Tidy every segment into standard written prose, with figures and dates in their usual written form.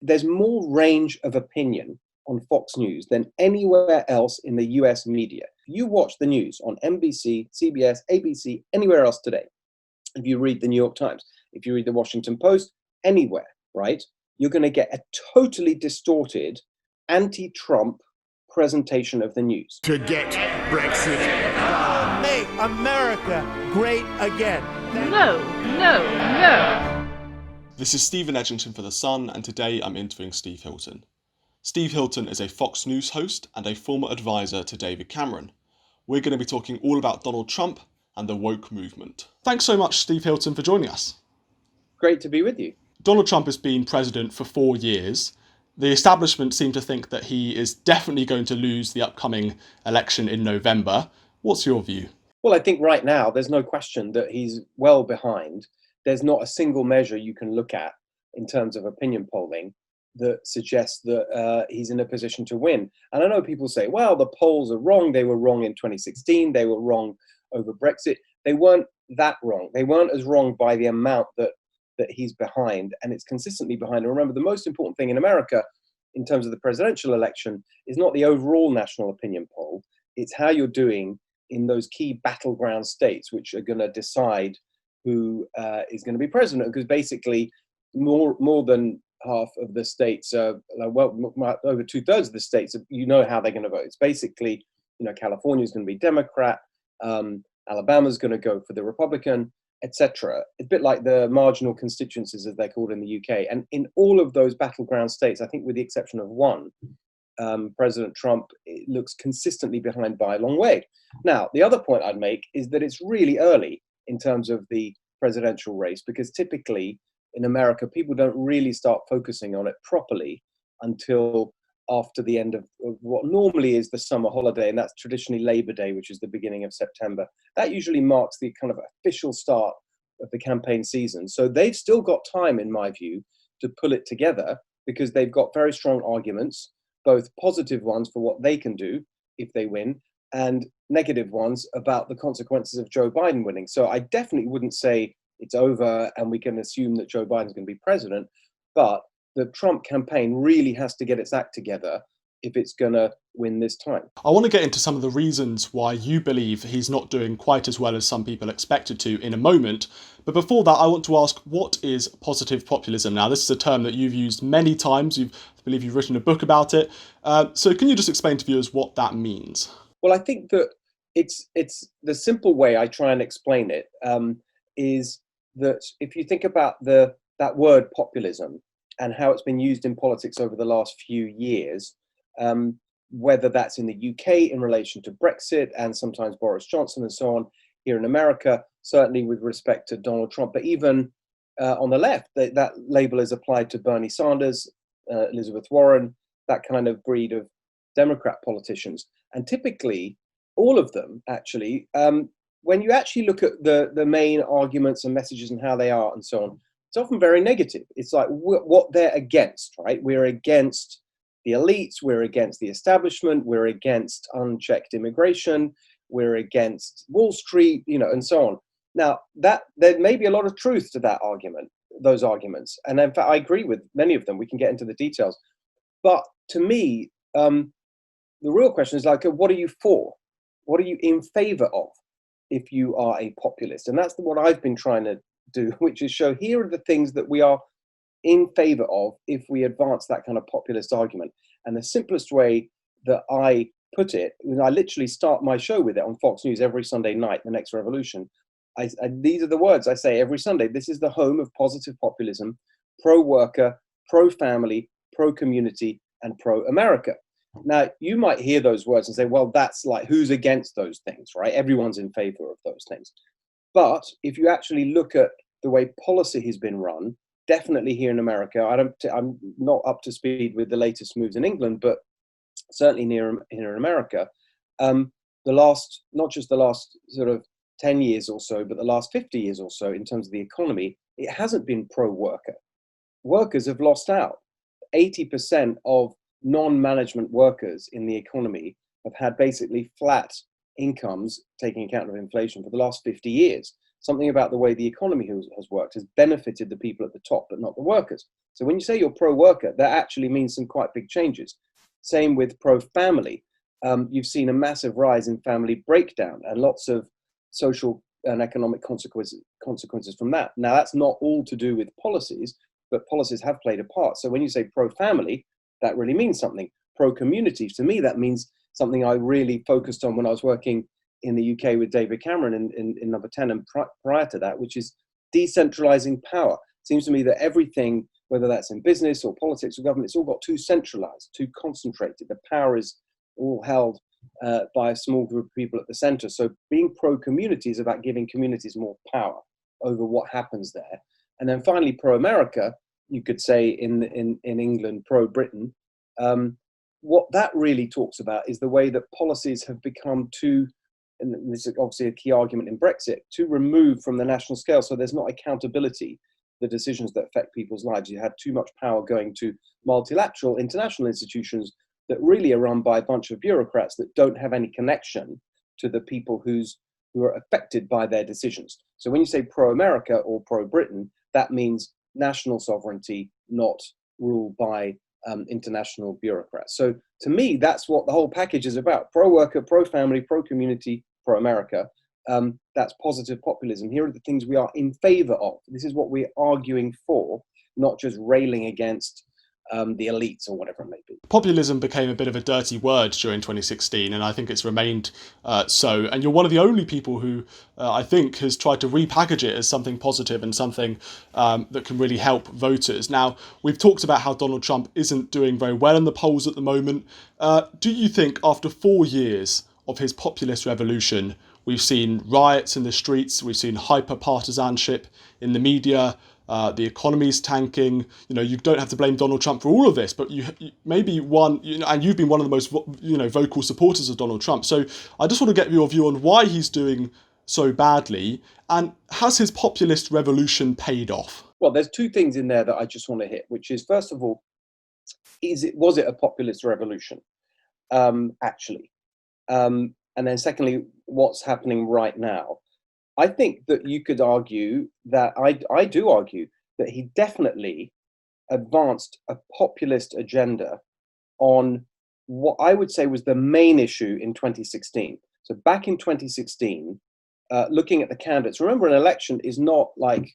there's more range of opinion on Fox News than anywhere else in the US media. If you watch the news on NBC, CBS, ABC, anywhere else today, if you read the New York Times, if you read the Washington Post, anywhere, right, you're going to get a totally distorted anti-Trump presentation of the news. To get Brexit. Make America great again. No, no, no. This is Steve in Edginton for The Sun, and today I'm interviewing Steve Hilton. Steve Hilton is a Fox News host and a former advisor to David Cameron. We're going to be talking all about Donald Trump and the woke movement. Thanks so much, Steve Hilton, for joining us. Great to be with you. Donald Trump has been president for 4 years. The establishment seem to think that he is definitely going to lose the upcoming election in November. What's your view? Well, I think right now there's no question that he's well behind. There's not a single measure you can look at in terms of opinion polling that suggests that he's in a position to win. And I know people say, well, the polls are wrong. They were wrong in 2016. They were wrong over Brexit. They weren't that wrong. They weren't as wrong by the amount that he's behind. And it's consistently behind. And remember, the most important thing in America in terms of the presidential election is not the overall national opinion poll. It's how you're doing in those key battleground states, which are going to decide who is going to be president. Because basically, more than half of the states, over 2/3 of the states, you know how they're going to vote. It's basically, California's going to be Democrat, Alabama's going to go for the Republican, etc. It's a bit like the marginal constituencies, as they're called in the UK. And in all of those battleground states, I think with the exception of one, President Trump looks consistently behind by a long way. Now, the other point I'd make is that it's really early in terms of the presidential race, because typically in America, people don't really start focusing on it properly until after the end of what normally is the summer holiday, and that's traditionally Labor Day, which is the beginning of September. That usually marks the kind of official start of the campaign season. So they've still got time, in my view, to pull it together, because they've got very strong arguments, both positive ones for what they can do if they win, and negative ones about the consequences of Joe Biden winning. So I definitely wouldn't say it's over and we can assume that Joe Biden's going to be president, but the Trump campaign really has to get its act together if it's going to win this time. I want to get into some of the reasons why you believe he's not doing quite as well as some people expected to in a moment. But before that, I want to ask, what is positive populism? Now, this is a term that you've used many times. I believe you've written a book about it. So can you just explain to viewers what that means? Well, I think that it's the simple way I try and explain it is that if you think about that word populism and how it's been used in politics over the last few years, whether that's in the UK in relation to Brexit and sometimes Boris Johnson and so on, here in America, certainly with respect to Donald Trump, but even on the left, that label is applied to Bernie Sanders, Elizabeth Warren, that kind of breed of Democrat politicians. And typically, all of them, actually, when you actually look at the main arguments and messages and how they are and so on, it's often very negative. It's like what they're against, right? We're against the elites, we're against the establishment, we're against unchecked immigration, we're against Wall Street, and so on. Now, there may be a lot of truth to that argument, those arguments. And in fact, I agree with many of them. We can get into the details. But to me, the real question is like, what are you for? What are you in favor of if you are a populist? And that's what I've been trying to do, which is show here are the things that we are in favor of if we advance that kind of populist argument. And the simplest way that I put it, I literally start my show with it on Fox News every Sunday night, The Next Revolution. These are the words I say every Sunday. This is the home of positive populism, pro-worker, pro-family, pro-community, and pro-America. Now, you might hear those words and say, well, that's like, who's against those things, right? Everyone's in favor of those things. But if you actually look at the way policy has been run, definitely here in America, I'm not up to speed with the latest moves in England, but certainly here in America, not just the last sort of 10 years or so, but the last 50 years or so in terms of the economy, it hasn't been pro-worker. Workers have lost out. 80% of non-management workers in the economy have had basically flat incomes, taking account of inflation, for the last 50 years. something about the way the economy has worked has benefited the people at the top, but not the workers. So when you say you're pro-worker, that actually means some quite big changes. Same with pro-family. You've seen a massive rise in family breakdown and lots of social and economic consequences from that. Now, that's not all to do with policies, but policies have played a part. So when you say pro-family, that really means something. Pro-community, to me, that means something I really focused on when I was working in the UK with David Cameron in Number 10 and prior to that, which is decentralizing power. It seems to me that everything, whether that's in business or politics or government, it's all got too centralized, too concentrated. The power is all held by a small group of people at the center. So being pro-community is about giving communities more power over what happens there. And then finally, pro-America, you could say in England, pro-Britain. What that really talks about is the way that policies have become too, and this is obviously a key argument in Brexit, too removed from the national scale. So there's not accountability, the decisions that affect people's lives. You had too much power going to multilateral international institutions that really are run by a bunch of bureaucrats that don't have any connection to the people who are affected by their decisions. So when you say pro-America or pro-Britain, that means national sovereignty, not ruled by international bureaucrats. So to me, that's what the whole package is about. Pro-worker, pro-family, pro-community, pro-America. That's positive populism. Here are the things we are in favor of. This is what we're arguing for, not just railing against the elites or whatever it may be. Populism became a bit of a dirty word during 2016, and I think it's remained so. And you're one of the only people who I think has tried to repackage it as something positive and something that can really help voters. Now, we've talked about how Donald Trump isn't doing very well in the polls at the moment. Do you think after 4 years of his populist revolution, we've seen riots in the streets, we've seen hyper-partisanship in the media, the economy's tanking? You know, you don't have to blame Donald Trump for all of this, but you maybe one, and you've been one of the most, vocal supporters of Donald Trump. So I just want to get your view on why he's doing so badly, and has his populist revolution paid off? Well, there's two things in there that I just want to hit, which is, first of all, was it a populist revolution, actually? And then secondly, what's happening right now? I think that you could argue that, I do argue that he definitely advanced a populist agenda on what I would say was the main issue in 2016. So back in 2016, looking at the candidates, remember, an election is not like,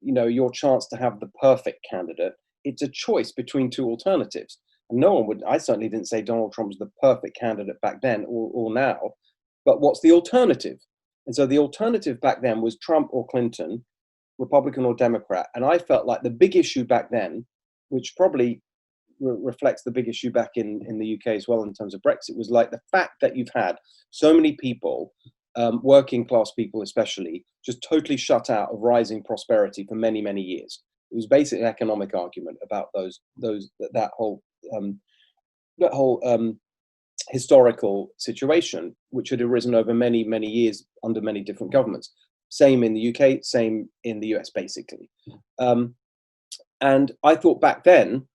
your chance to have the perfect candidate. It's a choice between two alternatives. And no one would, I certainly didn't say Donald Trump was the perfect candidate back then or now, but what's the alternative? And so the alternative back then was Trump or Clinton, Republican or Democrat. And I felt like the big issue back then, which probably reflects the big issue back in the UK as well in terms of Brexit, was like the fact that you've had so many people, working class people especially, just totally shut out of rising prosperity for many, many years. It was basically an economic argument about that whole historical situation, which had arisen over many, many years under many different governments. Same in the UK, same in the US, basically. And I thought back then,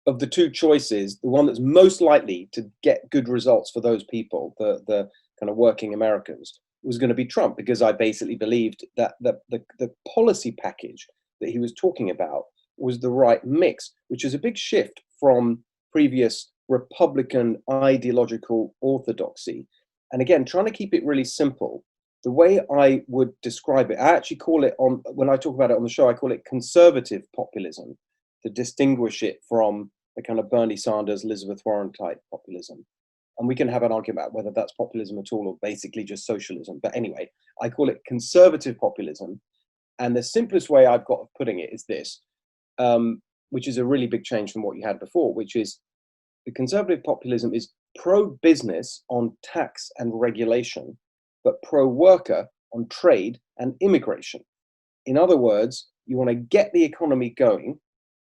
of the two choices, the one that's most likely to get good results for those people, the kind of working Americans, was going to be Trump, because I basically believed that the policy package that he was talking about was the right mix, which is a big shift from previous Republican ideological orthodoxy. And again, trying to keep it really simple, the way I would describe it, I actually call it, when I talk about it on the show, I call it conservative populism, to distinguish it from the kind of Bernie Sanders, Elizabeth Warren type populism. And we can have an argument about whether that's populism at all or basically just socialism. But anyway, I call it conservative populism. And the simplest way I've got of putting it is this, which is a really big change from what you had before, which is the conservative populism is pro-business on tax and regulation, but pro-worker on trade and immigration. In other words, you want to get the economy going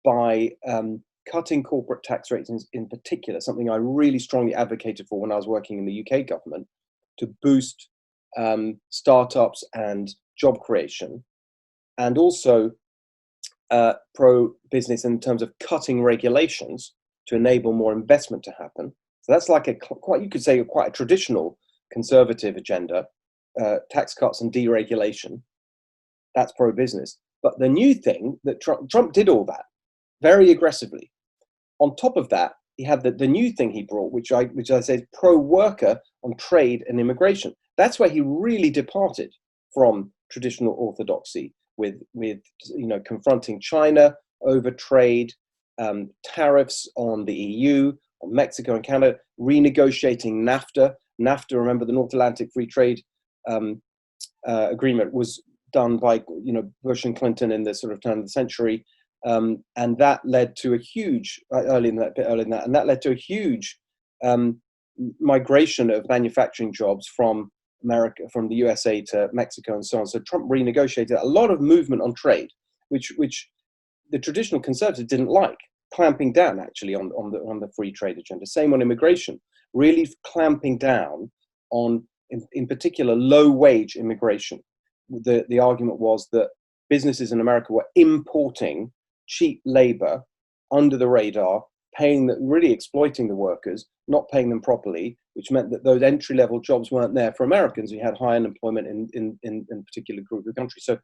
by cutting corporate tax rates in particular, something I really strongly advocated for when I was working in the UK government, to boost startups and job creation, and also pro-business in terms of cutting regulations to enable more investment to happen. So that's like you could say quite a traditional conservative agenda, tax cuts and deregulation. That's pro-business. But the new thing that Trump did all that very aggressively. On top of that, he had the new thing he brought, which I say is pro-worker on trade and immigration. That's where he really departed from traditional orthodoxy with confronting China over trade, tariffs on the EU, on Mexico and Canada, renegotiating NAFTA. NAFTA, remember, the North Atlantic Free Trade Agreement was done by Bush and Clinton in the sort of turn of the century, and that led to a huge and that led to a huge migration of manufacturing jobs from America, from the USA to Mexico, and so on. So Trump renegotiated a lot of movement on trade, which the traditional conservatives didn't like, clamping down actually on the free trade agenda. Same on immigration, really clamping down on, in particular, low wage immigration. The argument was that businesses in America were importing cheap labor under the radar, really exploiting the workers, not paying them properly, which meant that those entry-level jobs weren't there for Americans. We had high unemployment in a particular group of countries. So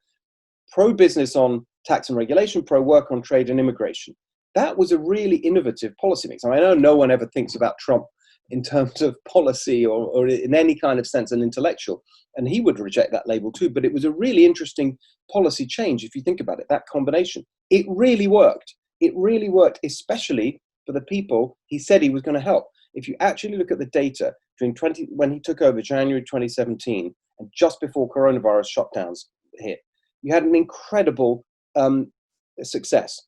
pro-business on tax and regulation, pro-work on trade and immigration. That was a really innovative policy mix. I know no one ever thinks about Trump in terms of policy or in any kind of sense an intellectual, and he would reject that label too, but it was a really interesting policy change if you think about it, that combination. It really worked. It really worked, especially for the people he said he was going to help. If you actually look at the data when he took over January 2017 and just before coronavirus shutdowns hit, you had an incredible success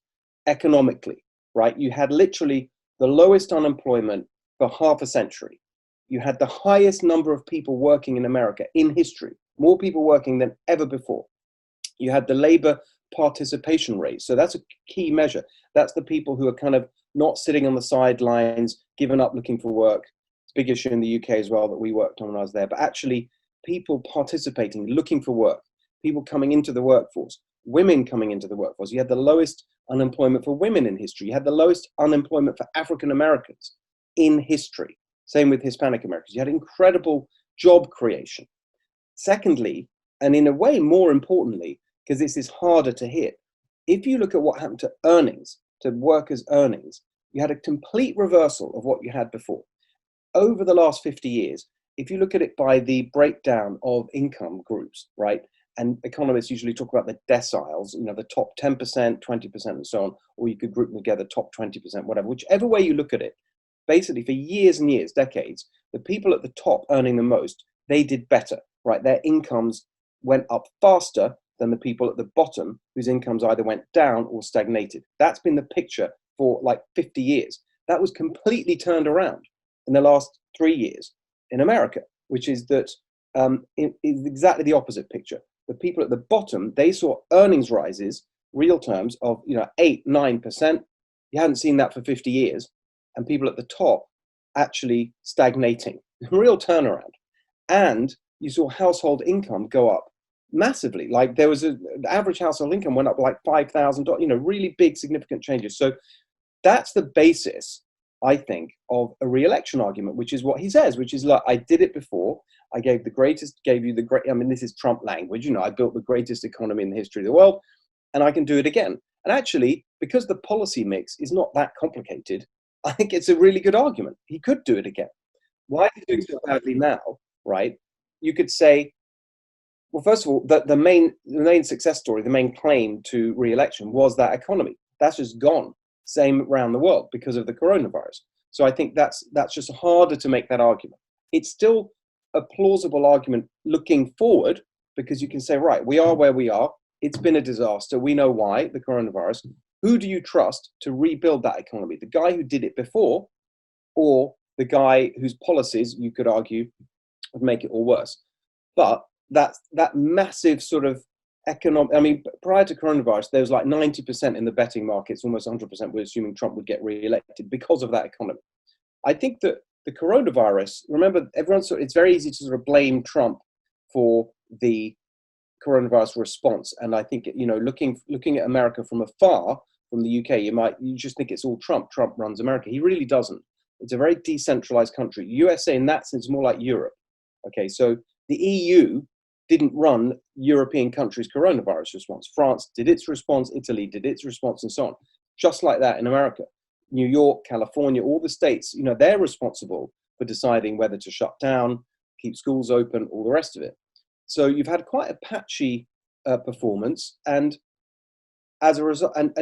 economically, right? You had literally the lowest unemployment for half a century. You had the highest number of people working in America in history, more people working than ever before. You had the labor participation rate. So that's a key measure. That's the people who are kind of not sitting on the sidelines, giving up looking for work. It's a big issue in the UK as well that we worked on when I was there, but actually people participating, looking for work, people coming into the workforce, women coming into the workforce. You had the lowest unemployment for women in history. You had the lowest unemployment for African Americans in history. Same with Hispanic Americans. You had incredible job creation. Secondly, and in a way more importantly, because this is harder to hit, if you look at what happened to earnings, to workers' earnings, you had a complete reversal of what you had before. Over the last 50 years, if you look at it by the breakdown of income groups, right? And economists usually talk about the deciles, the top 10%, 20%, and so on, or you could group them together, top 20%, whatever. Whichever way you look at it, basically for years and years, decades, the people at the top earning the most, they did better, right? Their incomes went up faster than the people at the bottom whose incomes either went down or stagnated. That's been the picture for like 50 years. That was completely turned around in the last 3 years in America, which is that it is exactly the opposite picture. The people at the bottom, they saw earnings rises, real terms of 8, 9%. You hadn't seen that for 50 years. And people at the top actually stagnating, real turnaround. And you saw household income go up massively. Like there was the average household income went up like $5,000, really big, significant changes. So that's the basis, I think, of a re-election argument, which is what he says, which is like, I did it before. I gave you the great, this is Trump language, I built the greatest economy in the history of the world, and I can do it again. And actually, because the policy mix is not that complicated, I think it's a really good argument. He could do it again. Why is he doing so badly now, right? You could say, well, first of all, the main success story, the main claim to re-election was that economy. That's just gone. Same around the world because of the coronavirus. So I think that's just harder to make that argument. It's still a plausible argument looking forward, because you can say, right, we are where we are. It's been a disaster. We know why, the coronavirus. Who do you trust to rebuild that economy? The guy who did it before, or the guy whose policies, you could argue, would make it all worse? But that massive sort of economic, prior to coronavirus, there was like 90% in the betting markets, almost 100% we're assuming Trump would get re-elected because of that economy. I think that the coronavirus, remember, it's very easy to sort of blame Trump for the coronavirus response. And I think, looking at America from afar, from the UK, you just think it's all Trump. Trump runs America. He really doesn't. It's a very decentralized country. USA in that sense is more like Europe. Okay, so the EU didn't run European countries' coronavirus response. France did its response, Italy did its response, and so on. Just like that in America. New York, California, all the states, they're responsible for deciding whether to shut down, keep schools open, all the rest of it. So you've had quite a patchy performance, and as a result, and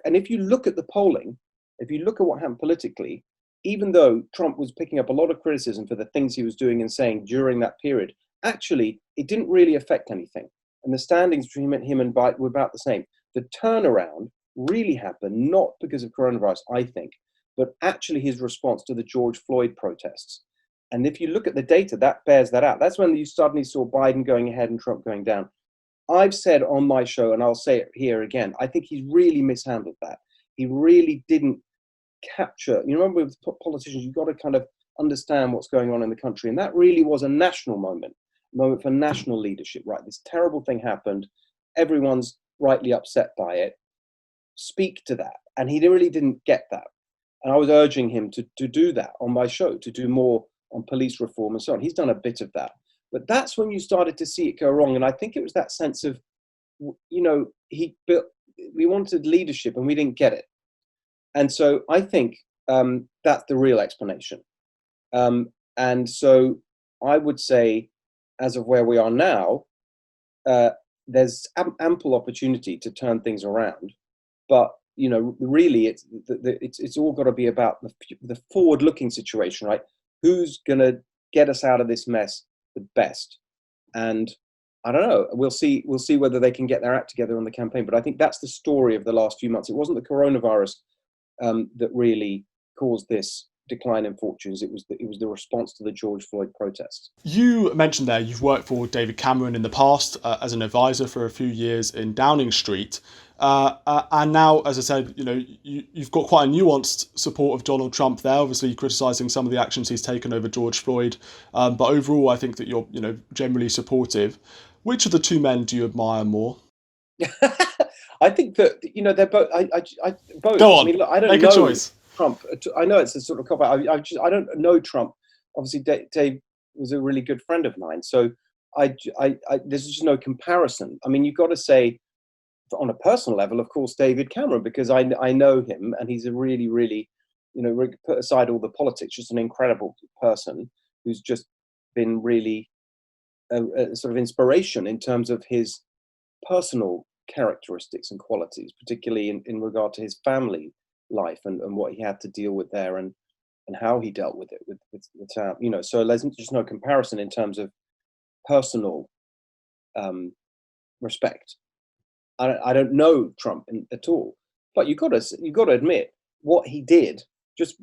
if you look at the polling, if you look at what happened politically, even though Trump was picking up a lot of criticism for the things he was doing and saying during that period, actually it didn't really affect anything, and the standings between him and Biden were about the same. The turnaround really happened not because of coronavirus, I think, but actually his response to the George Floyd protests. And if you look at the data, that bears that out. That's when you suddenly saw Biden going ahead and Trump going down. I've said on my show, and I'll say it here again, I think he's really mishandled that. He really didn't capture, remember with politicians, you've got to kind of understand what's going on in the country. And that really was a national moment for national leadership, right? This terrible thing happened. Everyone's rightly upset by it. Speak to that. And he really didn't get that. And I was urging him to do that on my show, to do more on police reform and so on. He's done a bit of that. But that's when you started to see it go wrong. And I think it was that sense of, we wanted leadership and we didn't get it. And so I think that's the real explanation. And so I would say, as of where we are now, there's ample opportunity to turn things around. But really, it's all got to be about the forward-looking situation, right? Who's going to get us out of this mess the best? And I don't know. We'll see whether they can get their act together on the campaign. But I think that's the story of the last few months. It wasn't the coronavirus that really caused this decline in fortunes. It was the response to the George Floyd protests. You mentioned there you've worked for David Cameron in the past as an advisor for a few years in Downing Street. And now, as I said, you've got quite a nuanced support of Donald Trump there, obviously criticising some of the actions he's taken over George Floyd. But overall, I think that you're, generally supportive. Which of the two men do you admire more? I think that, they're both. Both. Go on. I mean, look, I don't Make know a choice. Trump. I know it's a sort of cop out. I don't know Trump. Obviously, Dave was a really good friend of mine. So there's just no comparison. I mean, you've got to say, on a personal level, of course, David Cameron, because I know him, and he's a really, really, put aside all the politics, just an incredible person who's just been really a sort of inspiration in terms of his personal characteristics and qualities, particularly in regard to his family life and what he had to deal with there and how he dealt with it with so there's just no comparison in terms of personal respect. I don't know Trump at all, but you've got to admit what he did. Just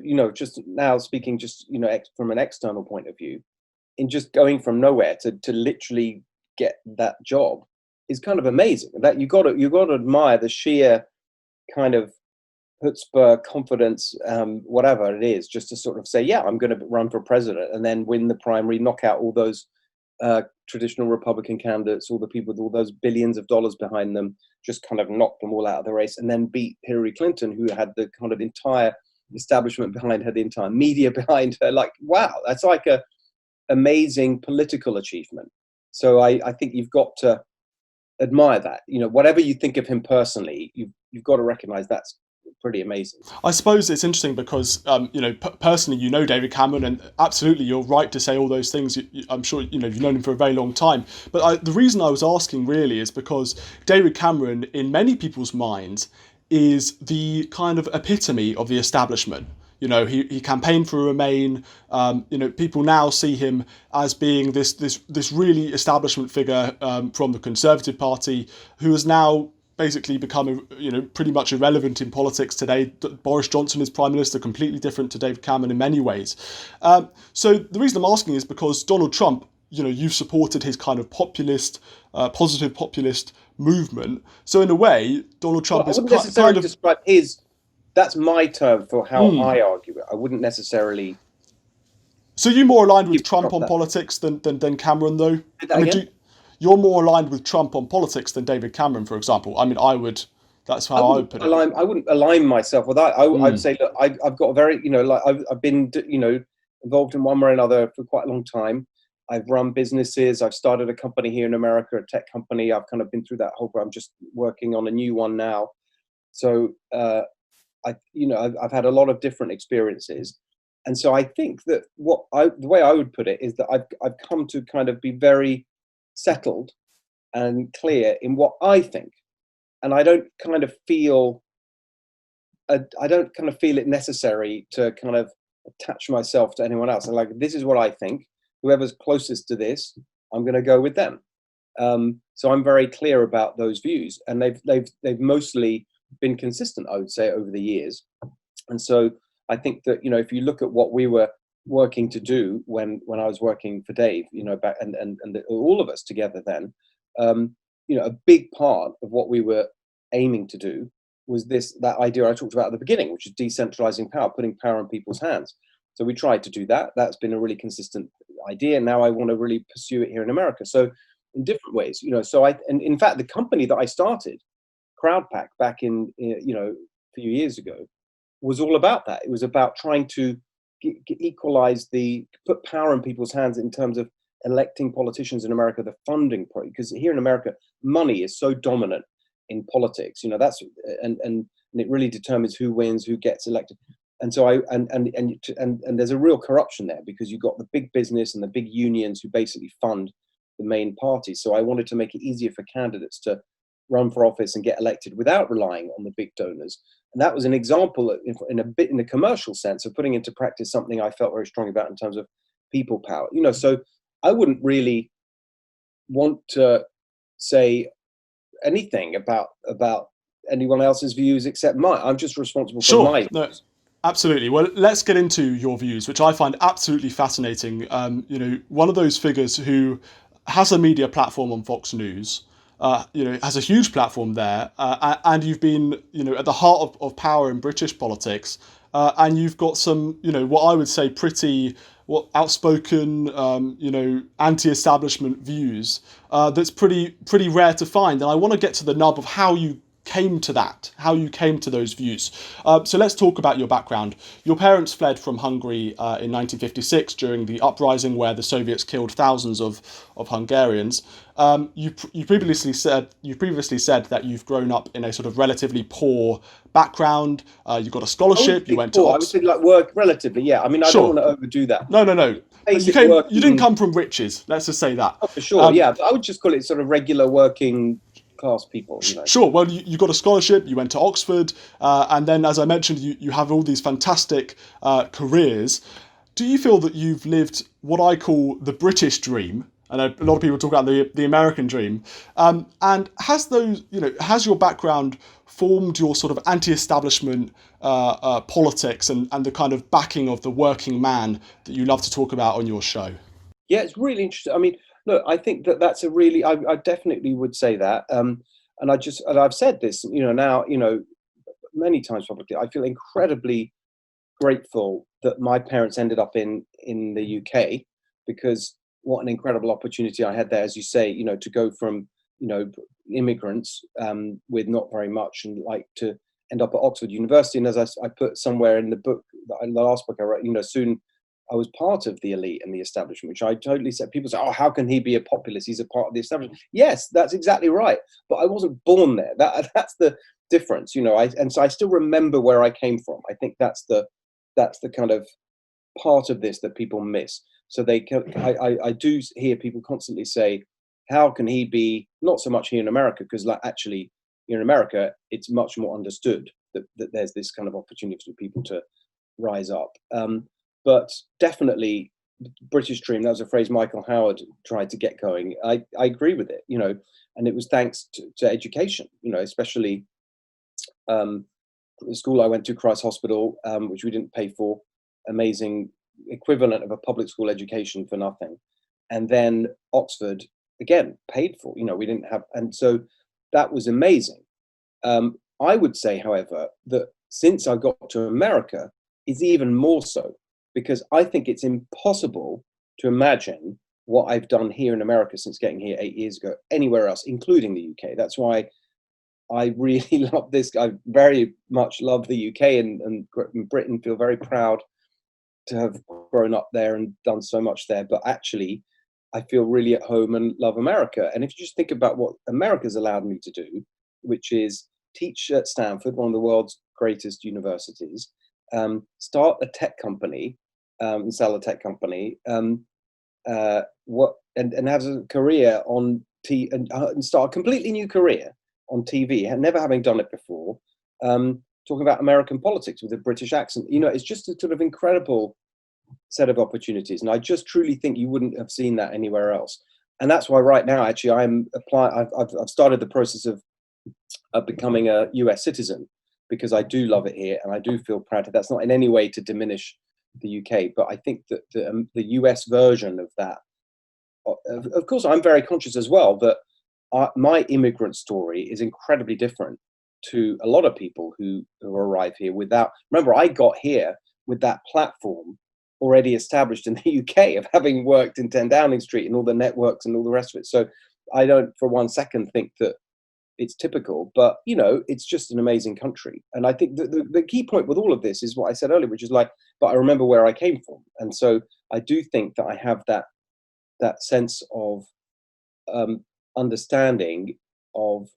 now speaking, from an external point of view, in just going from nowhere to literally get that job is kind of amazing. That you've got to admire the sheer kind of chutzpah, confidence, whatever it is, just to sort of say, yeah, I'm going to run for president and then win the primary, knock out all those traditional Republican candidates, all the people with all those billions of dollars behind them, just kind of knock them all out of the race, and then beat Hillary Clinton, who had the kind of entire establishment behind her, the entire media behind her. Like, wow, that's like a amazing political achievement. So I think you've got to admire that. Whatever you think of him personally, you've got to recognize that's pretty amazing. I suppose it's interesting because, personally, David Cameron, and absolutely you're right to say all those things. I'm sure, you've known him for a very long time. But the reason I was asking really is because David Cameron, in many people's minds, is the kind of epitome of the establishment. He campaigned for Remain. People now see him as being this really establishment figure from the Conservative Party, who has now basically become, pretty much irrelevant in politics today. Boris Johnson is Prime Minister, completely different to David Cameron in many ways. So the reason I'm asking is because Donald Trump, you've supported his kind of populist, positive populist movement. So in a way, Donald Trump is kind of describe his. That's my term for how I argue it. I wouldn't necessarily. So you're more aligned with Trump on politics than Cameron, though? You're more aligned with Trump on politics than David Cameron, for example. I mean, that's how I would put it. I wouldn't align myself with that. I'd say, look, I've got a very, I've been, involved in one way or another for quite a long time. I've run businesses. I've started a company here in America, a tech company. I've kind of been through that whole. I'm just working on a new one now. So I've had a lot of different experiences, and so I think that the way I would put it is that I've come to kind of be very settled and clear in what I think, and I don't kind of feel it necessary to kind of attach myself to anyone else. And like, this is what I think. Whoever's closest to this, I'm going to go with them. So I'm very clear about those views, and they've mostly been consistent, I would say, over the years. And so I think that, if you look at what we were working to do when I was working for Dave, back and all of us together then, a big part of what we were aiming to do was that idea I talked about at the beginning, which is decentralizing power, putting power in people's hands. So we tried to do that. That's been a really consistent idea. Now I want to really pursue it here in America. So in different ways, and in fact, the company that I started, Crowdpack, back in, a few years ago, was all about that. It was about trying to put power in people's hands in terms of electing politicians in America, the funding, because here in America, money is so dominant in politics. That's and it really determines who wins, who gets elected. And so and there's a real corruption there, because you've got the big business and the big unions who basically fund the main parties. So I wanted to make it easier for candidates to run for office and get elected without relying on the big donors. And that was an example in a commercial sense of putting into practice something I felt very strongly about in terms of people power. So I wouldn't really want to say anything about anyone else's views except mine. I'm just responsible for my views. No, absolutely. Well, let's get into your views, which I find absolutely fascinating. One of those figures who has a media platform on Fox News, has a huge platform there, and you've been, at the heart of power in British politics, and you've got some, what I would say pretty outspoken, anti-establishment views. That's pretty rare to find, and I want to get to the nub of how you came to that, how you came to those views. So let's talk about your background. Your parents fled from Hungary in 1956 during the uprising where the Soviets killed thousands of Hungarians. You previously said that you've grown up in a sort of relatively poor background. You got a scholarship. You went to Oxford. I would say like work relatively. Yeah, I mean, I don't want to overdo that. No. You didn't come from riches. Let's just say that. Oh, for sure. Yeah, but I would just call it sort of regular working class people. Sure. Well, you got a scholarship, you went to Oxford, and then, as I mentioned, you have all these fantastic careers. Do you feel that you've lived what I call the British dream? I know a lot of people talk about the American dream. And has your background formed your sort of anti-establishment politics and the kind of backing of the working man that you love to talk about on your show? Yeah, it's really interesting. I mean, look, I think that's a really, I definitely would say that. And I've said this, now, many times publicly, I feel incredibly grateful that my parents ended up in the UK, because what an incredible opportunity I had there, as you say, to go from, immigrants with not very much and like to end up at Oxford University. And as I put somewhere in the book, in the last book I wrote, soon I was part of the elite and the establishment, which I totally said. People say, oh, how can he be a populist? He's a part of the establishment. Yes, that's exactly right. But I wasn't born there. That's the difference, and so I still remember where I came from. I think that's the kind of part of this that people miss. So I do hear people constantly say, how can he be, not so much here in America, because actually here in America, it's much more understood that there's this kind of opportunity for people to rise up. But definitely British dream, that was a phrase Michael Howard tried to get going. I agree with it, and it was thanks to education, especially the school I went to, Christ Hospital, which we didn't pay for, amazing equivalent of a public school education for nothing. And then Oxford, again, paid for, we didn't have, and so that was amazing. I would say, however, that since I got to America, it's even more so, because I think it's impossible to imagine what I've done here in America since getting here 8 years ago, anywhere else, including the UK. That's why I really love this. I very much love the UK and Britain, feel very proud to have grown up there and done so much there. But actually, I feel really at home and love America. And if you just think about what America's allowed me to do, which is teach at Stanford, one of the world's greatest universities, start a tech company, and sell a tech company, and have a career on and start a completely new career on TV, never having done it before, talking about American politics with a British accent. It's just a sort of incredible set of opportunities, and I just truly think you wouldn't have seen that anywhere else. And that's why right now, actually, I've started the process of becoming a US citizen, because I do love it here and I do feel proud. That's not in any way to diminish the UK, but I think that the US version of that, of course, I'm very conscious as well that my immigrant story is incredibly different to a lot of people who arrive here without. Remember, I got here with that platform already established in the UK of having worked in 10 Downing Street and all the networks and all the rest of it. So I don't for one second think that it's typical, but it's just an amazing country. And I think the key point with all of this is what I said earlier, which is like, but I remember where I came from. And so I do think that I have that sense of understanding of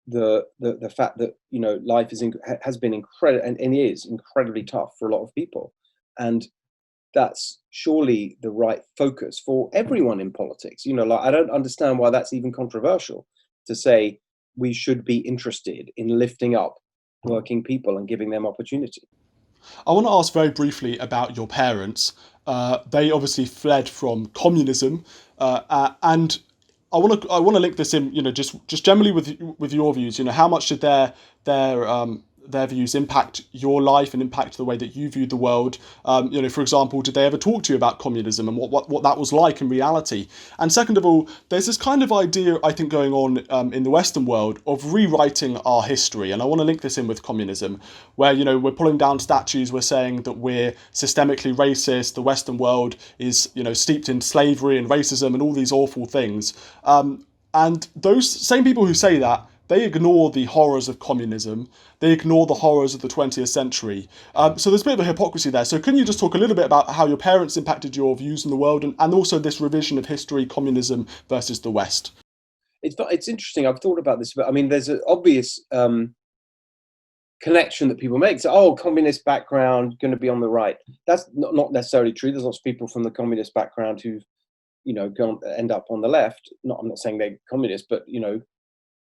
the fact that life has been incredible and is incredibly tough for a lot of people, and that's surely the right focus for everyone in politics. I don't understand why that's even controversial to say we should be interested in lifting up working people and giving them opportunity. I want to ask very briefly about your parents. They obviously fled from communism, and I want to link this in, just generally with your views. How much did their views impact your life and impact the way that you viewed the world? For example, did they ever talk to you about communism and what that was like in reality? And second of all, there's this kind of idea, I think, going on in the Western world of rewriting our history. And I want to link this in with communism, where, we're pulling down statues, we're saying that we're systemically racist, the Western world is, steeped in slavery and racism and all these awful things. And those same people who say that, they ignore the horrors of communism. They ignore the horrors of the 20th century. So there's a bit of a hypocrisy there. So can you just talk a little bit about how your parents impacted your views in the world, and also this revision of history, communism versus the West? It's interesting. I've thought about this, but I mean, there's an obvious connection that people make. So, communist background, going to be on the right. That's not necessarily true. There's lots of people from the communist background who've, gone end up on the left. I'm not saying they're communist, but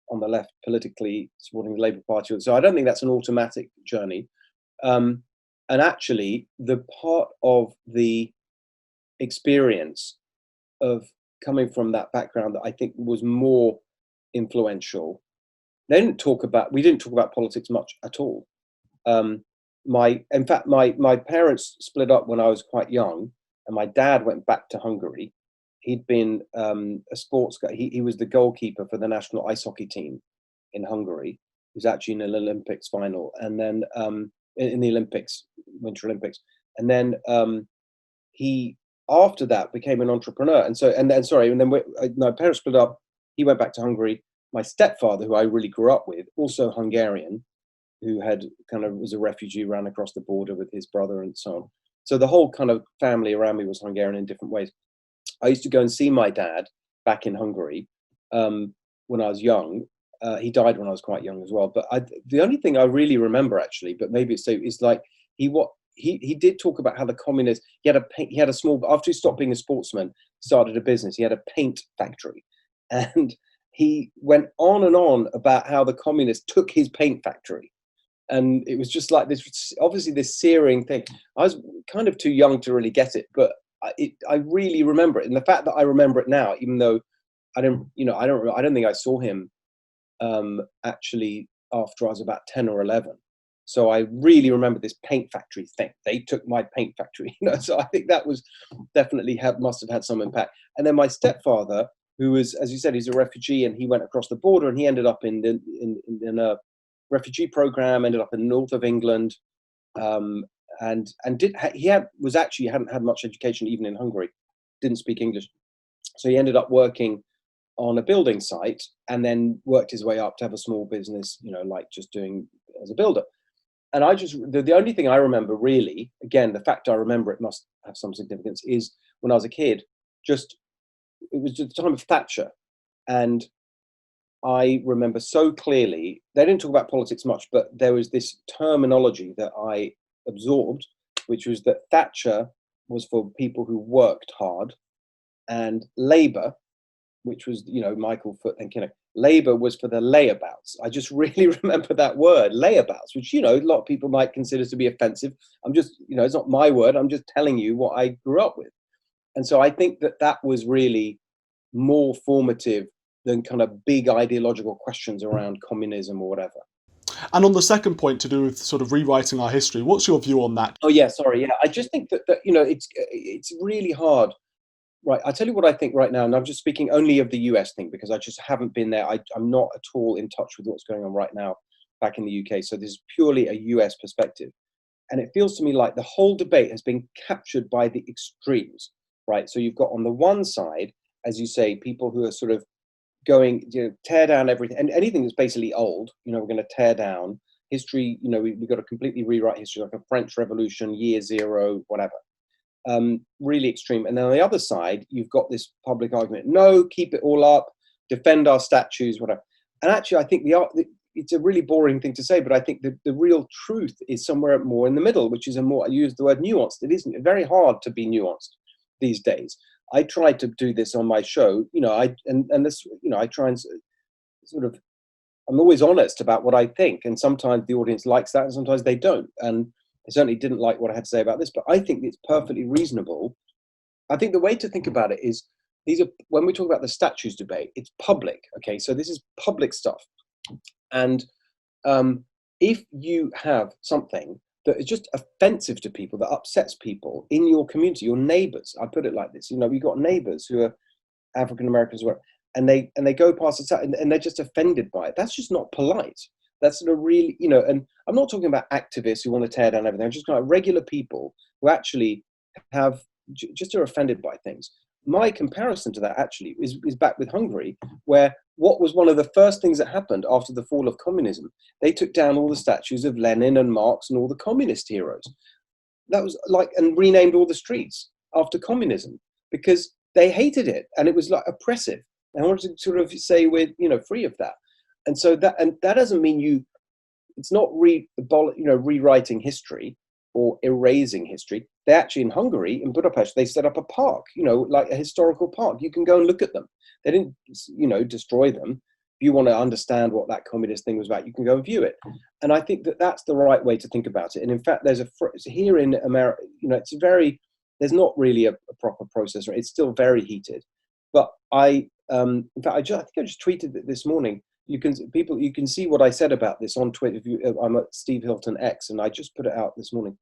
on the left politically supporting the Labour Party. So I don't think that's an automatic journey. And actually, the part of the experience of coming from that background that I think was more influential, we didn't talk about politics much at all. My parents split up when I was quite young, and my dad went back to Hungary. He'd been a sports guy. He was the goalkeeper for the national ice hockey team in Hungary. He was actually in an Olympics final, and then in the Olympics, Winter Olympics, and then he after that became an entrepreneur. My parents split up. He went back to Hungary. My stepfather, who I really grew up with, also Hungarian, who had was a refugee, ran across the border with his brother and so on. So the whole kind of family around me was Hungarian in different ways. I used to go and see my dad back in Hungary when I was young. He died when I was quite young as well. But the only thing I really remember, actually, but maybe it's like he did talk about how the communists. He had a small, after he stopped being a sportsman, started a business. He had a paint factory, and he went on and on about how the communists took his paint factory. And it was just like this, obviously this searing thing. I was kind of too young to really get it, but I really remember it, and the fact that I remember it now, even though I don't think I saw him actually after I was about 10 or 11. So I really remember this paint factory thing. They took my paint factory, So I think that was definitely must have had some impact. And then my stepfather, who was, as you said, he's a refugee, and he went across the border, and he ended up in a refugee program, ended up in the north of England. And hadn't had much education even in Hungary, didn't speak English, so he ended up working on a building site, and then worked his way up to have a small business, like just doing as a builder. And the only thing I remember really, again, the fact I remember it must have some significance, is when I was a kid, just it was at the time of Thatcher, and I remember so clearly, they didn't talk about politics much, but there was this terminology that I absorbed, which was that Thatcher was for people who worked hard, and Labour, which was, Michael Foot and Kinnock, Labour was for the layabouts. I just really remember that word, layabouts, which, a lot of people might consider to be offensive. I'm just, it's not my word. I'm just telling you what I grew up with. And so I think that was really more formative than kind of big ideological questions around communism or whatever. And on the second point, to do with sort of rewriting our history, what's your view on that? Oh yeah, sorry. Yeah, I just think that it's really hard. Right, I tell you what I think right now, and I'm just speaking only of the US thing because I just haven't been there. I'm not at all in touch with what's going on right now back in the UK. So this is purely a US perspective. And it feels to me like the whole debate has been captured by the extremes, right? So you've got on the one side, as you say, people who are sort of going, tear down everything, and anything that's basically old, we're going to tear down history. We've got to completely rewrite history, like a French Revolution, year zero, whatever. Really extreme. And then on the other side, you've got this public argument, no, keep it all up, defend our statues, whatever. And actually, I think it's a really boring thing to say, but I think the real truth is somewhere more in the middle, which is I use the word nuanced. It isn't very hard to be nuanced these days. I try to do this on my show, I try and sort of, I'm always honest about what I think. And sometimes the audience likes that and sometimes they don't. And I certainly didn't like what I had to say about this, but I think it's perfectly reasonable. I think the way to think about it is when we talk about the statues debate, it's public. Okay, so this is public stuff. And if you have something that is just offensive to people, that upsets people in your community, your neighbors, I put it like this, we've got neighbors who are African Americans, and they go past the side and they're just offended by it. That's just not polite. That's sort of really, and I'm not talking about activists who want to tear down everything. I'm just kind of regular people who actually have just are offended by things. My comparison to that actually is back with Hungary, where what was one of the first things that happened after the fall of communism? They took down all the statues of Lenin and Marx and all the communist heroes. That was and renamed all the streets after communism because they hated it and it was like oppressive. They wanted to sort of say we're free of that. And so that doesn't mean it's not rewriting history or erasing history. They actually, in Hungary, in Budapest, they set up a park, like a historical park. You can go and look at them. They didn't, destroy them. If you want to understand what that communist thing was about, you can go and view it. And I think that that's the right way to think about it. And in fact, here in America, there's not really a proper process. Right? It's still very heated. But in fact, I think I just tweeted it this morning. You can see what I said about this on Twitter. I'm at Steve Hilton X, and I just put it out this morning,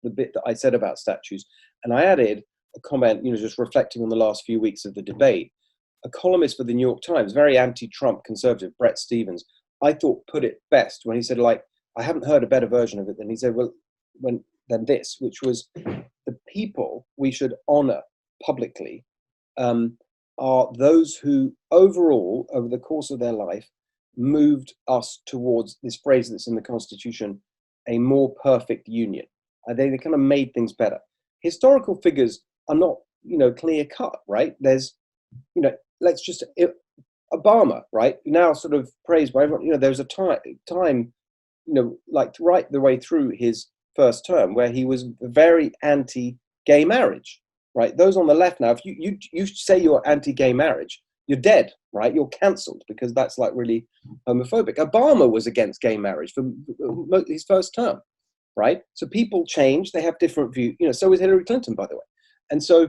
the bit that I said about statues. And I added a comment, just reflecting on the last few weeks of the debate. A columnist for the New York Times, very anti-Trump conservative, Brett Stevens, I thought put it best when he said, I haven't heard a better version of it than he said, than this, which was the people we should honor publicly are those who overall, over the course of their life, moved us towards this phrase that's in the Constitution, a more perfect union. They kind of made things better. Historical figures are not, clear cut, right? There's, Obama, right? Now sort of praised by everyone. There was a time, right the way through his first term where he was very anti-gay marriage. Right, those on the left now, if you say you're anti-gay marriage, you're dead, right? You're cancelled because that's really homophobic. Obama was against gay marriage for his first term, right? So people change; they have different views. So was Hillary Clinton, by the way. And so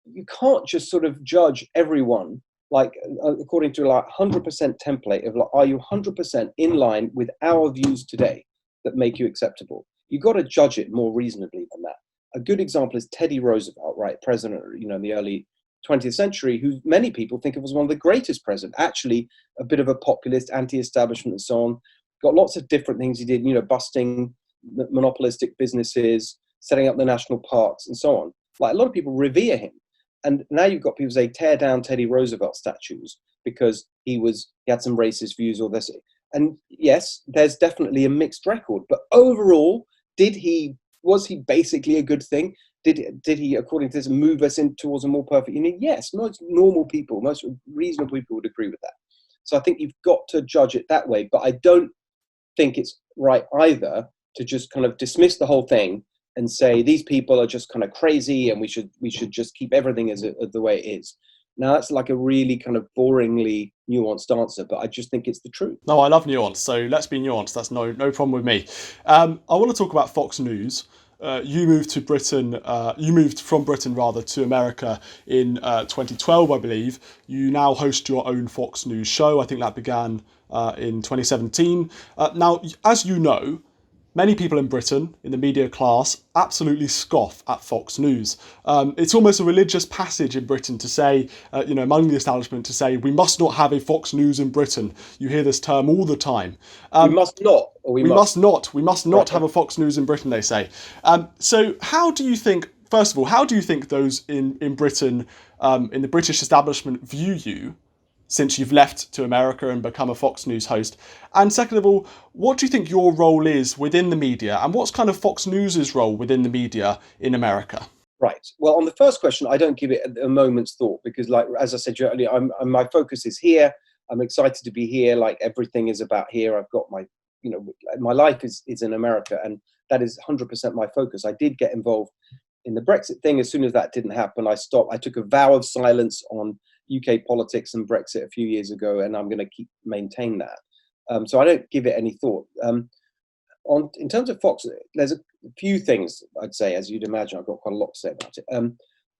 you can't just sort of judge everyone according to 100% template of are you 100% in line with our views today that make you acceptable? You've got to judge it more reasonably than that. A good example is Teddy Roosevelt, right? President, in the early 20th century, who many people think of as one of the greatest presidents, actually a bit of a populist, anti-establishment and so on. Got lots of different things he did, busting monopolistic businesses, setting up the national parks and so on. A lot of people revere him. And now you've got people say, tear down Teddy Roosevelt statues because he had some racist views or this. And yes, there's definitely a mixed record. But overall, was he basically a good thing? did he, according to this, move us in towards a more perfect union? Yes, most normal people, most reasonable people would agree with that. So I think you've got to judge it that way. But I don't think it's right either to just kind of dismiss the whole thing and say these people are just kind of crazy and we should just keep everything as the way it is. Now that's like a really kind of boringly nuanced answer, but I just think it's the truth. No, I love nuance, so let's be nuanced. That's no problem with me. I want to talk about Fox News. You moved to Britain. You moved from Britain rather to America in 2012, I believe. You now host your own Fox News show. I think that began in 2017. Now, as you know, many people in Britain, in the media class, absolutely scoff at Fox News. It's almost a religious passage in Britain to say, among the establishment, to say, we must not have a Fox News in Britain. You hear this term all the time. We must not, or we must not. We must not have a Fox News in Britain, they say. So how do you think, first of all, how do you think those in Britain, in the British establishment, view you, since you've left to America and become a Fox News host? And second of all, what do you think your role is within the media, and what's kind of Fox News's role within the media in America? Right. Well, on the first question, I don't give it a moment's thought because, like, as I said earlier, my focus is here. I'm excited to be here. Like, everything is about here. I've got my life is in America, and that is 100% my focus. I did get involved in the Brexit thing. As soon as that didn't happen, I stopped. I took a vow of silence on UK politics and Brexit a few years ago, and I'm going to maintain that. So I don't give it any thought. In terms of Fox, there's a few things I'd say, as you'd imagine. I've got quite a lot to say about it.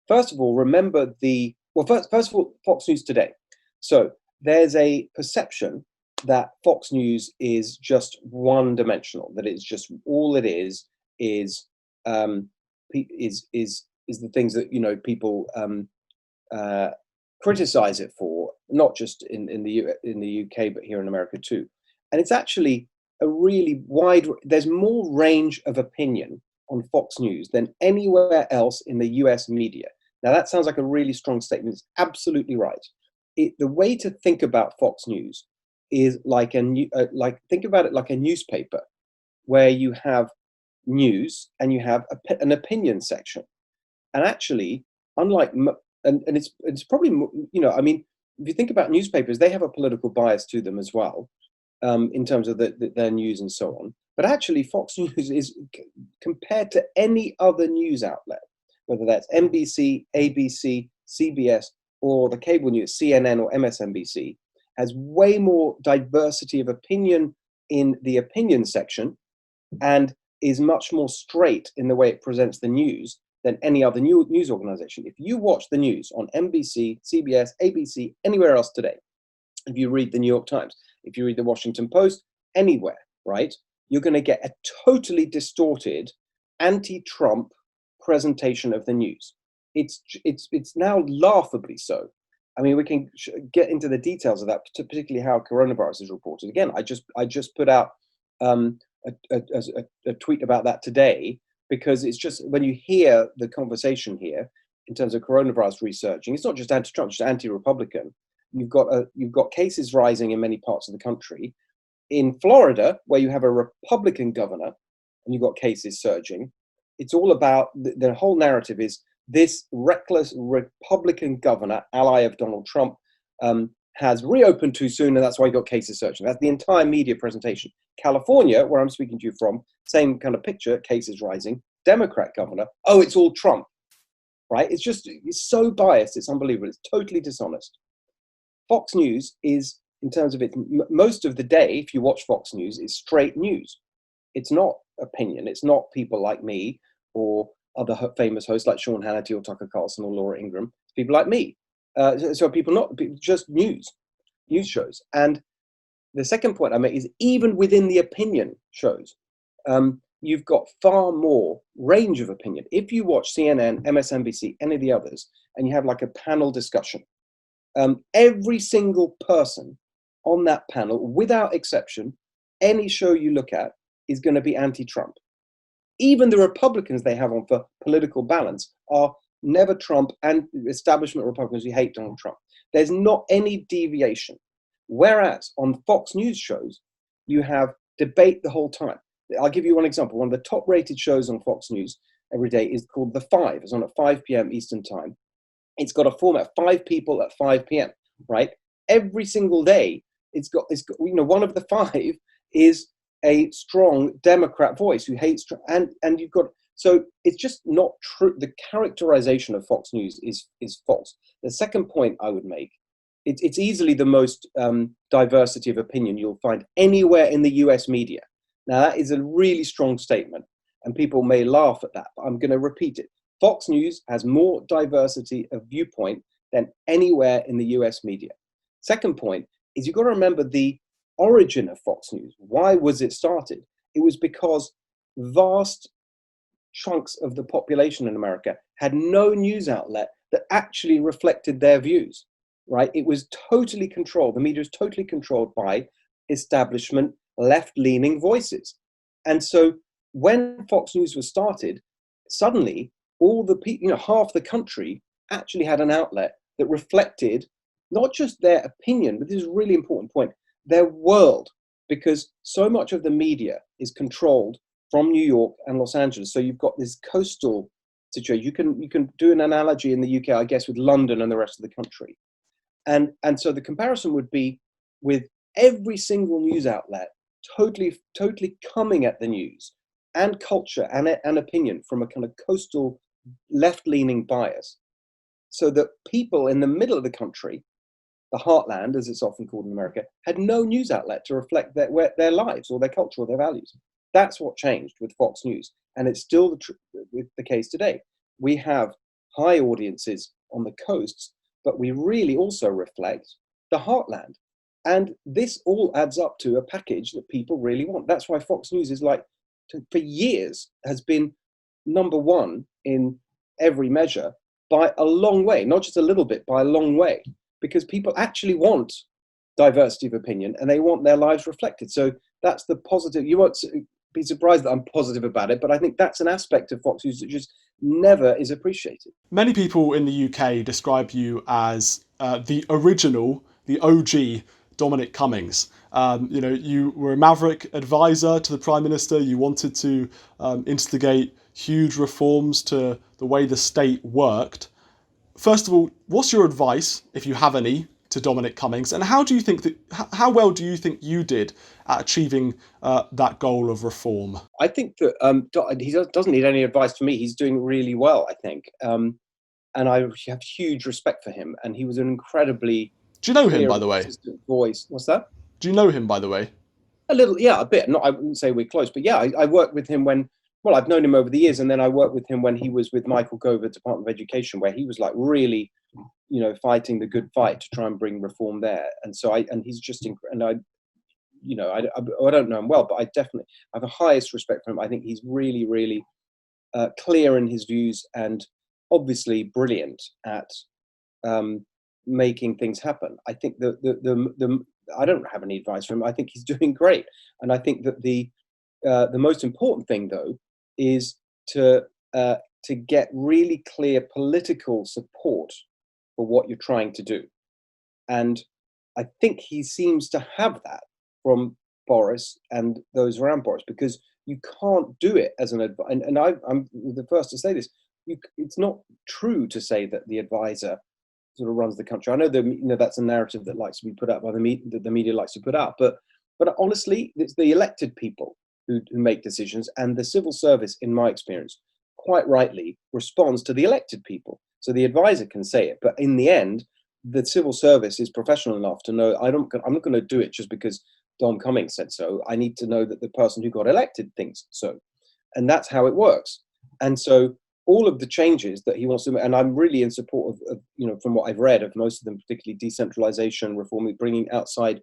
First of all, remember first of all, Fox News today. So there's a perception that Fox News is just one-dimensional. That it's just all it is the things that people criticize it for, not just in the UK, but here in America too. And it's actually a really there's more range of opinion on Fox News than anywhere else in the US media. Now that sounds like a really strong statement. It's absolutely right. The way to think about Fox News is think about it like a newspaper, where you have news and you have an opinion section. And actually, unlike and it's probably, if you think about newspapers, they have a political bias to them as well, in terms of their news and so on. But actually, Fox News is, compared to any other news outlet, whether that's NBC, ABC, CBS, or the cable news, CNN or MSNBC, has way more diversity of opinion in the opinion section and is much more straight in the way it presents the news than any other news organization. If you watch the news on NBC, CBS, ABC, anywhere else today, if you read the New York Times, if you read the Washington Post, anywhere, right, you're going to get a totally distorted anti-Trump presentation of the news. It's now laughably so. I mean, we can get into the details of that, particularly how coronavirus is reported. Again, I just put out a tweet about that today, because it's just, when you hear the conversation here in terms of coronavirus researching, it's not just anti-Trump, it's anti-Republican. You've got cases rising in many parts of the country. In Florida, where you have a Republican governor, and you've got cases surging, it's all about the whole narrative is this reckless Republican governor, ally of Donald Trump, has reopened too soon, and that's why you got cases surging. That's the entire media presentation. California, where I'm speaking to you from, same kind of picture, cases rising, Democrat governor, oh, it's all Trump, right? It's so biased, it's unbelievable. It's totally dishonest. Fox News is, in terms of it, most of the day, if you watch Fox News, is straight news. It's not opinion. It's not people like me or other famous hosts like Sean Hannity or Tucker Carlson or Laura Ingraham. It's people like me. So just news shows. And the second point I make is, even within the opinion shows, you've got far more range of opinion. If you watch CNN, MSNBC, any of the others, and you have like a panel discussion, every single person on that panel, without exception, any show you look at is going to be anti-Trump. Even the Republicans they have on for political balance are never Trump, and establishment Republicans who hate Donald Trump. There's not any deviation. Whereas on Fox News shows, you have debate the whole time. I'll give you one example. One of the top rated shows on Fox News every day is called The Five. It's on at 5 p.m. Eastern time. It's got a format, 5 people at 5 p.m., right? Every single day, it's got one of the five is a strong Democrat voice who hates, and you've got, so it's just not true. The characterization of Fox News is false. The second point I would make, it's easily the most diversity of opinion you'll find anywhere in the US media. Now, that is a really strong statement, and people may laugh at that, but I'm going to repeat it. Fox News has more diversity of viewpoint than anywhere in the US media. Second point is you've got to remember the origin of Fox News. Why was it started? It was because vast chunks of the population in America had no news outlet that actually reflected their views, right? It was totally controlled. The media was totally controlled by establishment, left-leaning voices. And so when Fox News was started, suddenly all the people, half the country actually had an outlet that reflected not just their opinion, but this is a really important point, their world, because so much of the media is controlled from New York and Los Angeles. So you've got this coastal situation. You can do an analogy in the UK, I guess, with London and the rest of the country. And so the comparison would be with every single news outlet totally coming at the news and culture and opinion from a kind of coastal left-leaning bias, so that people in the middle of the country, the heartland, as it's often called in America, had no news outlet to reflect their lives or their culture or their values. That's what changed with Fox News, and it's still the case today. We have high audiences on the coasts, but we really also reflect the heartland. And this all adds up to a package that people really want. That's why Fox News is for years, has been number one in every measure by a long way, not just a little bit, by a long way, because people actually want diversity of opinion and they want their lives reflected. So that's the positive. You won't be surprised that I'm positive about it, but I think that's an aspect of Fox News that just never is appreciated. Many people in the UK describe you as the original, the OG Dominic Cummings. You were a maverick advisor to the Prime Minister. You wanted to instigate huge reforms to the way the state worked. First of all, what's your advice, if you have any, to Dominic Cummings, and how how well do you think you did at achieving that goal of reform? I think that he doesn't need any advice from me. He's doing really well, I think, and I have huge respect for him. And he was an incredibly Do you know him, by the way? Voice. What's that? Do you know him, by the way? A little, yeah, a bit. Not, I wouldn't say we're close, but yeah, I worked with him I've known him over the years, and then I worked with him when he was with Michael Gove at Department of Education, where he was really, fighting the good fight to try and bring reform there. And so he's just, and I don't know him well, but I definitely have the highest respect for him. I think he's really, really clear in his views and obviously brilliant at making things happen. I think I don't have any advice for him. I think he's doing great, and I think that the most important thing, though, is to get really clear political support for what you're trying to do, and I think he seems to have that from Boris and those around Boris, because you can't do it as an advisor. And I'm the first to say this. It's not true to say that the advisor sort of runs the country. I know that that's a narrative that likes to be put out by the media likes to put out, but honestly, it's the elected people who make decisions, and the civil service, in my experience, quite rightly responds to the elected people. So the advisor can say it, but in the end, the civil service is professional enough to know I'm not going to do it just because Dom Cummings said so. I need to know that the person who got elected thinks so, and that's how it works. And so all of the changes that he wants to make, and I'm really in support of from what I've read of most of them, particularly decentralization, reform, bringing outside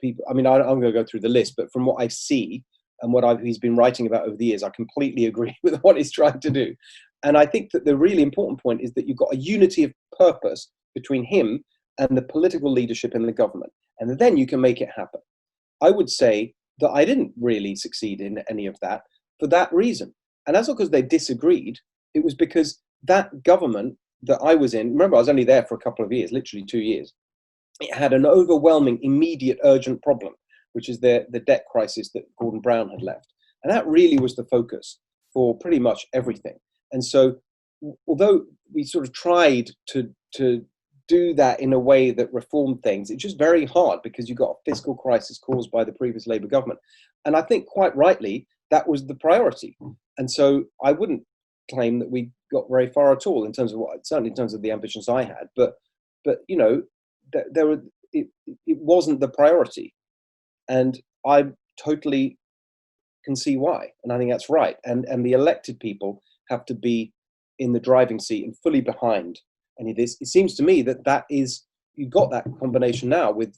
people. I mean, I'm going to go through the list, but from what I see and what he's been writing about over the years, I completely agree with what he's trying to do. And I think that the really important point is that you've got a unity of purpose between him and the political leadership in the government, and then you can make it happen. I would say that I didn't really succeed in any of that for that reason. And that's not because they disagreed. It was because that government that I was in, remember, I was only there for a couple of years, literally 2 years. It had an overwhelming, immediate, urgent problem, which is the debt crisis that Gordon Brown had left. And that really was the focus for pretty much everything. And so, although we sort of tried to do that in a way that reformed things, it's just very hard because you've got a fiscal crisis caused by the previous Labour government. And I think quite rightly, that was the priority. And so I wouldn't claim that we got very far at all in terms of certainly in terms of the ambitions I had, but you know, it wasn't the priority. And I totally can see why. And I think that's right. And the elected people have to be in the driving seat and fully behind. And it seems to me that is, you've got that combination now with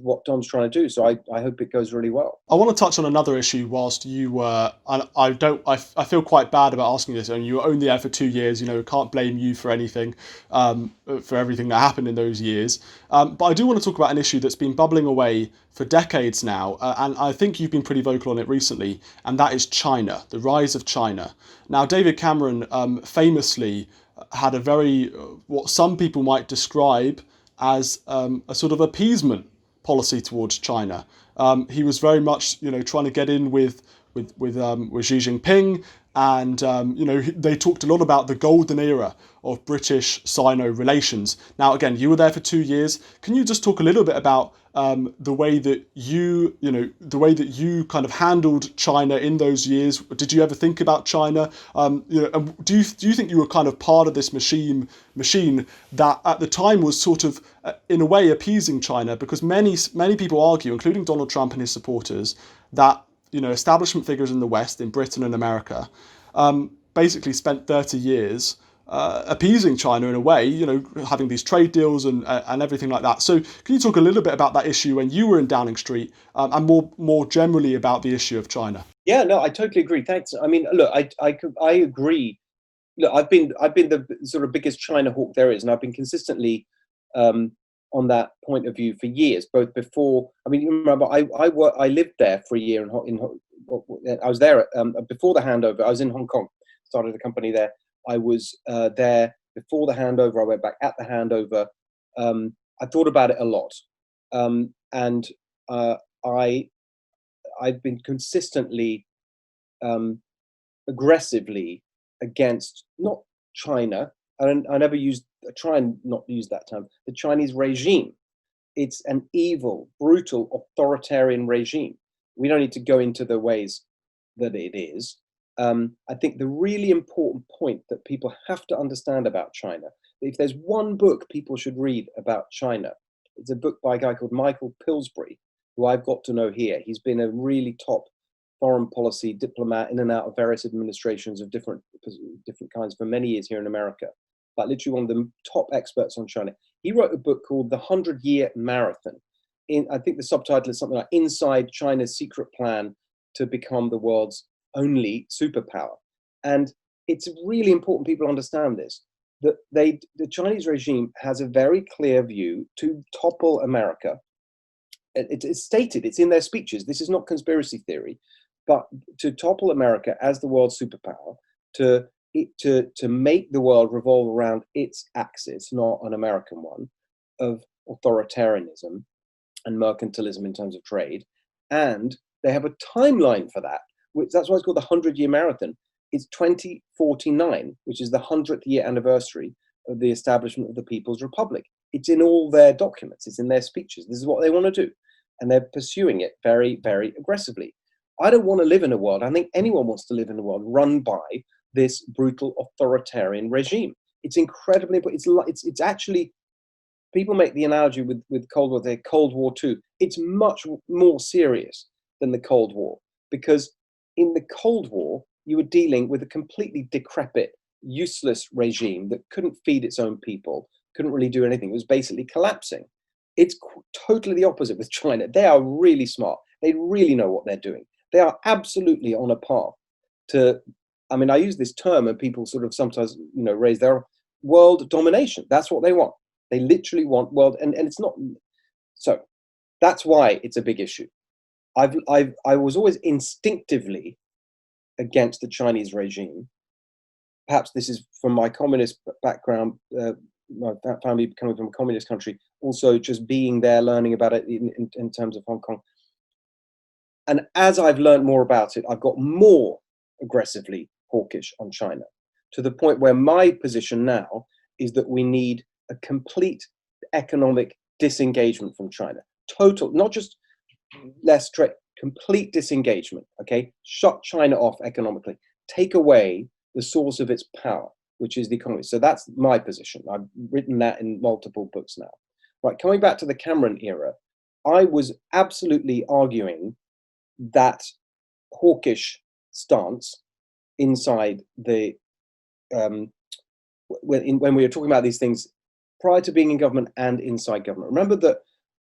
what Don's trying to do. So I hope it goes really well. I want to touch on another issue whilst you were, and I feel quite bad about asking this, and you were only there for 2 years, you know, can't blame you for anything, for everything that happened in those years. But I do want to talk about an issue that's been bubbling away for decades now, and I think you've been pretty vocal on it recently, and that is China, the rise of China. Now, David Cameron famously had a very, what some people might describe as a sort of appeasement policy towards China. He was very much, you know, trying to get in with Xi Jinping, and you know, they talked a lot about the golden era of British-Sino relations. Now, again, you were there for 2 years. Can you just talk a little bit about the way that you kind of handled China in those years? Did you ever think about China? You know, and do you think you were kind of part of this machine that at the time was sort of in a way appeasing China? Because many people argue, including Donald Trump and his supporters, that, you know, establishment figures in the West, in Britain and America, basically spent 30 years appeasing China in a way, you know, having these trade deals and everything like that. So can you talk a little bit about that issue when you were in Downing Street, and more generally about the issue of China? Yeah, no, I totally agree. Thanks. I mean, look, I agree. Look, I've been the sort of biggest China hawk there is, and I've been consistently on that point of view for years. Both before, I mean, you remember, I lived there for a year I was there before the handover. I was in Hong Kong, started a company there. I was there before the handover. I went back at the handover. I thought about it a lot, and I've been consistently aggressively against not China. I never try and not use that term. The Chinese regime. It's an evil, brutal, authoritarian regime. We don't need to go into the ways that it is. I think the really important point that people have to understand about China, if there's one book people should read about China, it's a book by a guy called Michael Pillsbury, who I've got to know here. He's been a really top foreign policy diplomat in and out of various administrations of different kinds for many years here in America, but literally one of the top experts on China. He wrote a book called The 100-Year Marathon. I think the subtitle is something like Inside China's Secret Plan to Become the World's Only Superpower. And it's really important people understand this, that the Chinese regime has a very clear view to topple America. It's stated, it's in their speeches. This is not conspiracy theory, but to topple America as the world's superpower, to make the world revolve around its axis, not an American one, of authoritarianism and mercantilism in terms of trade. And they have a timeline for that, that's why it's called the 100-Year Marathon. It's 2049, which is the 100th year anniversary of the establishment of the People's Republic. It's in all their documents, it's in their speeches. This is what they want to do. And they're pursuing it very, very aggressively. I don't want to live in a world, I think anyone wants to live in a world run by this brutal authoritarian regime. It's incredibly, it's actually, people make the analogy with Cold War, the Cold War II. It's much more serious than the Cold War, because in the Cold War, you were dealing with a completely decrepit, useless regime that couldn't feed its own people, couldn't really do anything. It was basically collapsing. It's totally the opposite with China. They are really smart. They really know what they're doing. They are absolutely on a path to, I mean, I use this term and people sort of sometimes, you know, raise their world domination. That's what they want. They literally want world, and it's not. So that's why it's a big issue. I was always instinctively against the Chinese regime. Perhaps this is from my communist background, my family coming from a communist country, also just being there, learning about it in terms of Hong Kong. And as I've learned more about it, I've got more aggressively hawkish on China, to the point where my position now is that we need a complete economic disengagement from China. Total, not just less strict, complete disengagement, okay? Shut China off economically. Take away the source of its power, which is the economy. So that's my position. I've written that in multiple books now. Right, coming back to the Cameron era, I was absolutely arguing that hawkish stance inside the when we were talking about these things prior to being in government and inside government. Remember that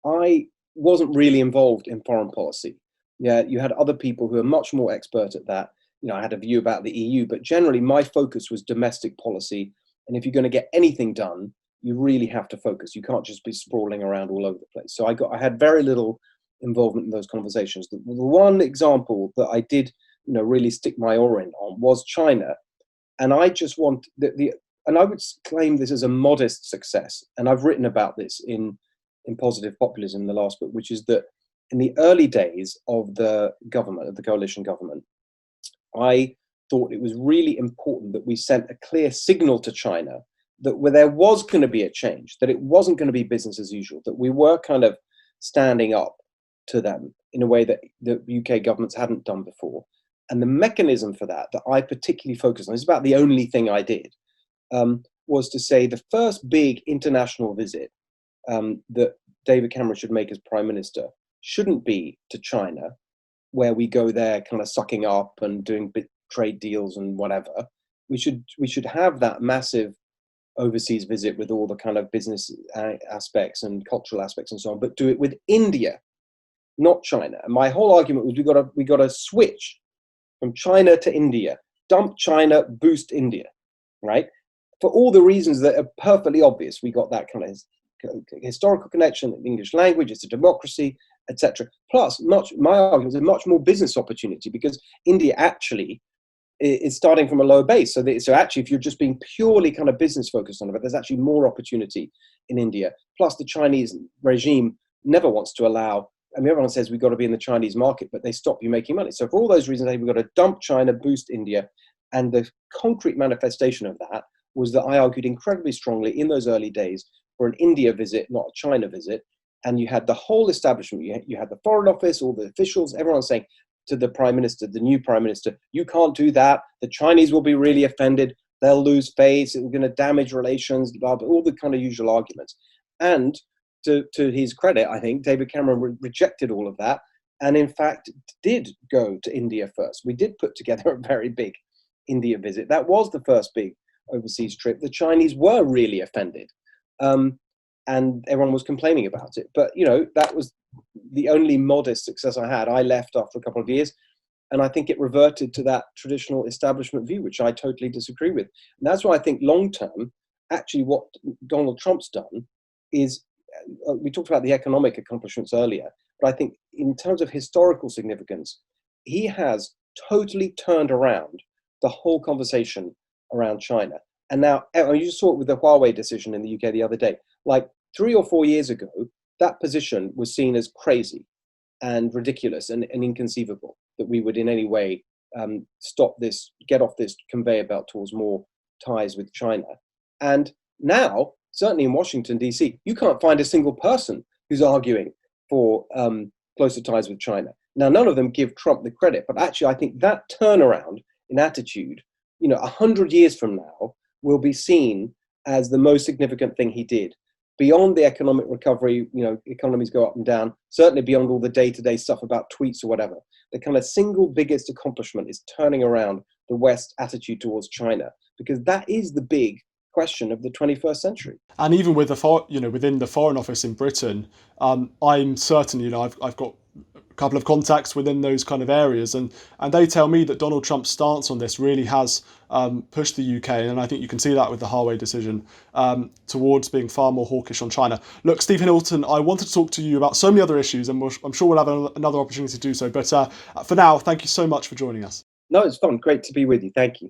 I wasn't really involved in foreign policy. Yeah, you had other people who are much more expert at that. I had a view about the EU, but generally my focus was domestic policy. And if you're going to get anything done, you really have to focus. You can't just be sprawling around all over the place. So I had very little involvement in those conversations. The one example that I did, really stick my oar in on was China. And I just want and I would claim this as a modest success. And I've written about this in Positive Populism, the last book, which is that in the early days of the government, of the coalition government, I thought it was really important that we sent a clear signal to China that where there was going to be a change, that it wasn't going to be business as usual, that we were kind of standing up to them in a way that the UK governments hadn't done before. And the mechanism for that I particularly focused on, it's about the only thing I did, was to say the first big international visit that David Cameron should make as Prime Minister shouldn't be to China, where we go there kind of sucking up and doing trade deals and whatever. We should have that massive overseas visit with all the kind of business aspects and cultural aspects and so on, but do it with India, not China. And my whole argument was we got to switch from China to India, dump China, boost India, right? For all the reasons that are perfectly obvious. We got that kind of historical connection, the English language, it's a democracy, etc. Plus, my argument is a much more business opportunity because India actually is starting from a low base. So actually, if you're just being purely kind of business focused on it, there's actually more opportunity in India. Plus, the Chinese regime never wants to allow. I mean, everyone says we've got to be in the Chinese market, but they stop you making money. So for all those reasons, we've got to dump China, boost India. And the concrete manifestation of that was that I argued incredibly strongly in those early days for an India visit, not a China visit. And you had the whole establishment, you had the Foreign Office, all the officials, everyone saying to the Prime Minister, the new Prime Minister, you can't do that. The Chinese will be really offended. They'll lose face. It's going to damage relations, blah, blah, all the kind of usual arguments. And to his credit, I think David Cameron rejected all of that and in fact did go to India first. We did put together a very big India visit. That was the first big overseas trip. The Chinese were really offended. And everyone was complaining about it. But, that was the only modest success I had. I left after a couple of years, and I think it reverted to that traditional establishment view, which I totally disagree with. And that's why I think long-term, actually what Donald Trump's done is, we talked about the economic accomplishments earlier, but I think in terms of historical significance, he has totally turned around the whole conversation around China. And now, you just saw it with the Huawei decision in the UK the other day. Like 3 or 4 years ago, that position was seen as crazy and ridiculous and inconceivable that we would in any way stop this, get off this conveyor belt towards more ties with China. And now, certainly in Washington, DC, you can't find a single person who's arguing for closer ties with China. Now, none of them give Trump the credit, but actually I think that turnaround in attitude, 100 years from now, will be seen as the most significant thing he did. Beyond the economic recovery, economies go up and down, certainly beyond all the day-to-day stuff about tweets or whatever, the kind of single biggest accomplishment is turning around the West attitude towards China, because that is the big question of the 21st century. And even with within the Foreign Office in Britain, I'm certain, I've got a couple of contacts within those kind of areas, and they tell me that Donald Trump's stance on this really has pushed the UK, and I think you can see that with the Huawei decision, towards being far more hawkish on China. Look, Steve Hilton, I wanted to talk to you about so many other issues, and I'm sure we'll have another opportunity to do so. But for now, thank you so much for joining us. No, it's fun. Great to be with you. Thank you.